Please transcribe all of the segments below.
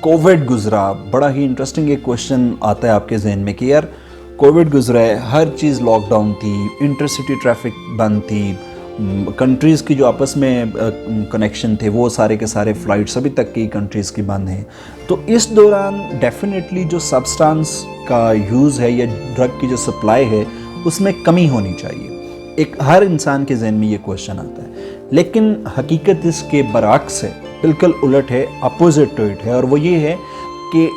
Covid गुजरा, बड़ा ही interesting एक क्वेश्चन आता है आपके जहन में कि यार कोविड गुजरा है, हर चीज़ लॉकडाउन थी, इंटरसिटी ट्रैफिक बंद थी, कंट्रीज़ की जो आपस में कनेक्शन थे वो सारे के सारे फ़्लाइट्स अभी तक की कंट्रीज़ की बंद हैं। तो इस दौरान डेफिनेटली जो सब्सटेंस का यूज़ है या ड्रग की जो सप्लाई है उसमें कमी होनी चाहिए। एक हर इंसान के जहन में ये क्वेश्चन आता है, लेकिन हकीकत इसके बरअक्स है, बिल्कुल उलट है, अपोजिट टू इट है। और वो ये है कि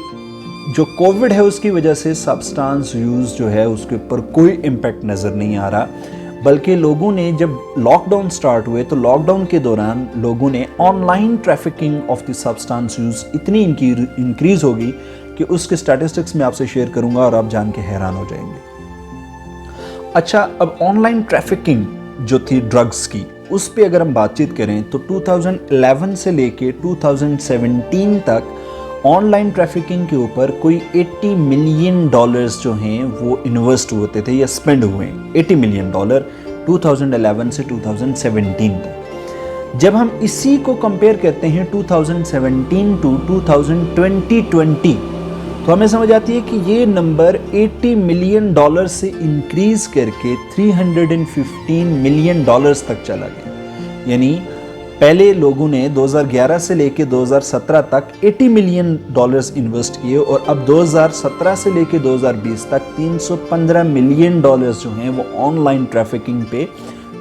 जो कोविड है उसकी वजह से सब्सटेंस यूज़ जो है उसके ऊपर कोई इम्पैक्ट नज़र नहीं आ रहा, बल्कि लोगों ने जब लॉकडाउन स्टार्ट हुए तो लॉकडाउन के दौरान लोगों ने online trafficking of the substance use इतनी इंक्रीज़ होगी कि उसके स्टैटिस्टिक्स मैं आपसे शेयर करूंगा और आप जान के हैरान हो जाएंगे। अच्छा, अब ऑनलाइन ट्रैफिकिंग जो थी ड्रग्स की, उस पे अगर हम बातचीत करें तो 2011 से लेके 2017 तक ऑनलाइन ट्रैफिकिंग के ऊपर कोई $80 मिलियन जो हैं वो इन्वेस्ट होते थे या स्पेंड हुए हैं। $80 मिलियन 2011 से 2017 तक। जब हम इसी को कंपेयर करते हैं 2017 टू 2020 तो हमें समझ आती है कि ये नंबर $80 मिलियन से इंक्रीज करके $315 मिलियन तक चला गया। यानी पहले लोगों ने 2011 से लेके 2017 तक $80 मिलियन इन्वेस्ट किए और अब 2017 से लेके 2020 तक $315 मिलियन जो हैं वो ऑनलाइन ट्रैफिकिंग पे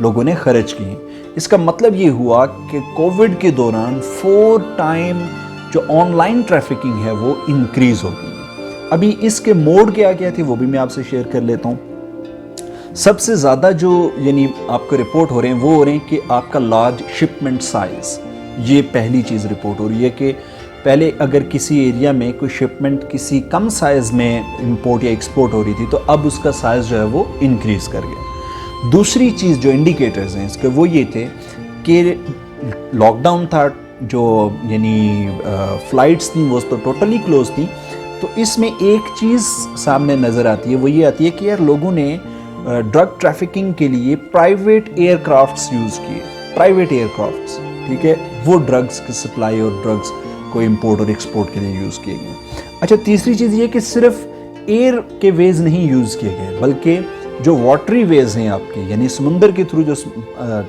लोगों ने खर्च किए। इसका मतलब ये हुआ कि कोविड के दौरान 4 टाइम जो ऑनलाइन ट्रैफिकिंग है वो इंक्रीज हो गई। अभी इसके मोड क्या क्या थे वो भी मैं आपसे शेयर कर लेता हूँ। सबसे ज़्यादा जो यानी आपको रिपोर्ट हो रहे हैं वो हो रहे हैं कि आपका लार्ज शिपमेंट साइज़, ये पहली चीज़ रिपोर्ट हो रही है कि पहले अगर किसी एरिया में कोई शिपमेंट किसी कम साइज़ में इंपोर्ट या एक्सपोर्ट हो रही थी तो अब उसका साइज़ जो है वो इंक्रीज़ कर गया। दूसरी चीज़ जो इंडिकेटर्स हैं इसके वो ये थे कि लॉकडाउन था, जो यानी फ़्लाइट्स थी वो तो टोटली क्लोज थी। तो इसमें एक चीज़ सामने नज़र आती है, वो ये आती है कि यार लोगों ने ड्रग ट्रैफिकिंग के लिए प्राइवेट एयरक्राफ्ट्स यूज़ किए, प्राइवेट एयरक्राफ्ट्स, ठीक है, वो ड्रग्स की सप्लाई और ड्रग्स को इंपोर्ट और एक्सपोर्ट के लिए यूज़ किए गए। अच्छा, तीसरी चीज़ ये कि सिर्फ एयर के वेज नहीं यूज़ किए गए, बल्कि जो वाटरी वेज हैं आपके, यानी समुंदर के थ्रू जो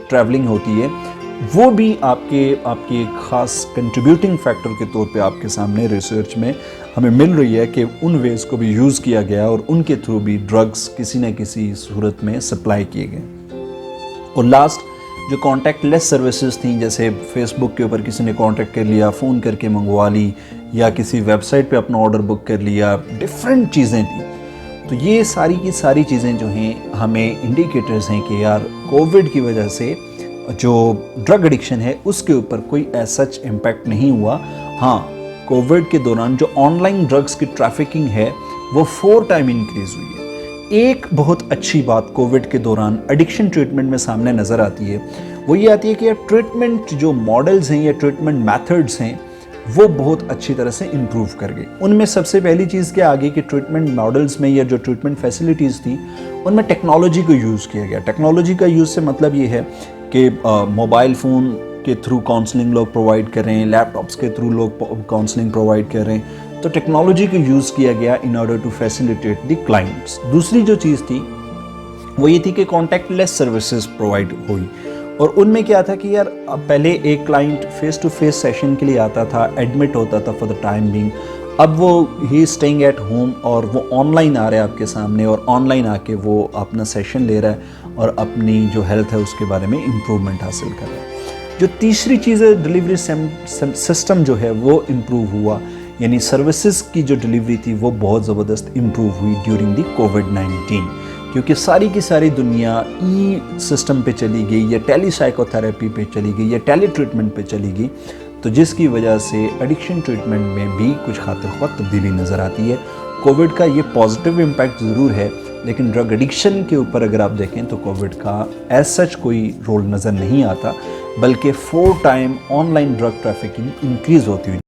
ट्रैवलिंग होती है वो भी आपके एक ख़ास कंट्रीब्यूटिंग फैक्टर के तौर पे आपके सामने रिसर्च में हमें मिल रही है कि उन वेज को भी यूज़ किया गया और उनके थ्रू भी ड्रग्स किसी न किसी सूरत में सप्लाई किए गए। और लास्ट जो कॉन्टैक्ट लेस सर्विसेज थी, जैसे फेसबुक के ऊपर किसी ने कॉन्टैक्ट कर लिया, फ़ोन करके मंगवा ली, या किसी वेबसाइट पे अपना ऑर्डर बुक कर लिया, डिफरेंट चीज़ें थी। तो ये सारी की सारी चीज़ें जो हैं हमें इंडिकेटर्स हैं कि यार कोविड की वजह से जो ड्रग एडिक्शन है उसके ऊपर कोई ऐसा सच इम्पैक्ट नहीं हुआ। हाँ, कोविड के दौरान जो ऑनलाइन ड्रग्स की ट्रैफिकिंग है वो 4 टाइम इंक्रीज हुई है। एक बहुत अच्छी बात कोविड के दौरान एडिक्शन ट्रीटमेंट में सामने नज़र आती है, वो ये आती है कि यार ट्रीटमेंट जो मॉडल्स हैं या ट्रीटमेंट मेथड्स हैं वो बहुत अच्छी तरह से इम्प्रूव कर गए। उनमें सबसे पहली चीज़ क्या आ गई कि ट्रीटमेंट मॉडल्स में या जो ट्रीटमेंट फैसिलिटीज़ थी उनमें टेक्नोलॉजी को यूज़ किया गया। टेक्नोलॉजी का यूज़ से मतलब ये है कि मोबाइल फ़ोन के थ्रू काउंसलिंग लोग प्रोवाइड कर रहे हैं, लैपटॉप्स के थ्रू लोग काउंसलिंग प्रोवाइड कर रहे हैं, तो टेक्नोलॉजी को यूज़ किया गया in order to facilitate the clients. दूसरी जो चीज़ थी वो ये थी कि कॉन्टैक्ट लेस सर्विसेज प्रोवाइड हुई, और उनमें क्या था कि यार पहले एक client face to face session के लिए आता था, एडमिट होता था फॉर द टाइम बिंग, अब वो ही स्टेइंग एट होम और वो ऑनलाइन आ रहा है आपके सामने, और ऑनलाइन आके वो अपना सेशन ले रहा है और अपनी जो हेल्थ है उसके बारे में इम्प्रूवमेंट हासिल कर रहा है। जो तीसरी चीज़ है, डिलीवरी सिस्टम जो है वो इम्प्रूव हुआ, यानी सर्विसेज की जो डिलीवरी थी वो बहुत ज़बरदस्त इम्प्रूव हुई ड्यूरिंग द कोविड-19, क्योंकि सारी की सारी दुनिया ई सिस्टम पे चली गई या टेली साइकोथेरेपी पे चली गई या टेली ट्रीटमेंट पे चली गई, तो जिसकी वजह से एडिक्शन ट्रीटमेंट में भी कुछ खातिर तब्दीली नज़र आती है। कोविड का ये पॉजिटिव इम्पैक्ट ज़रूर है, लेकिन ड्रग एडिक्शन के ऊपर अगर आप देखें तो कोविड का एज सच कोई रोल नज़र नहीं आता, बल्कि 4 time online drug trafficking increase होती हुई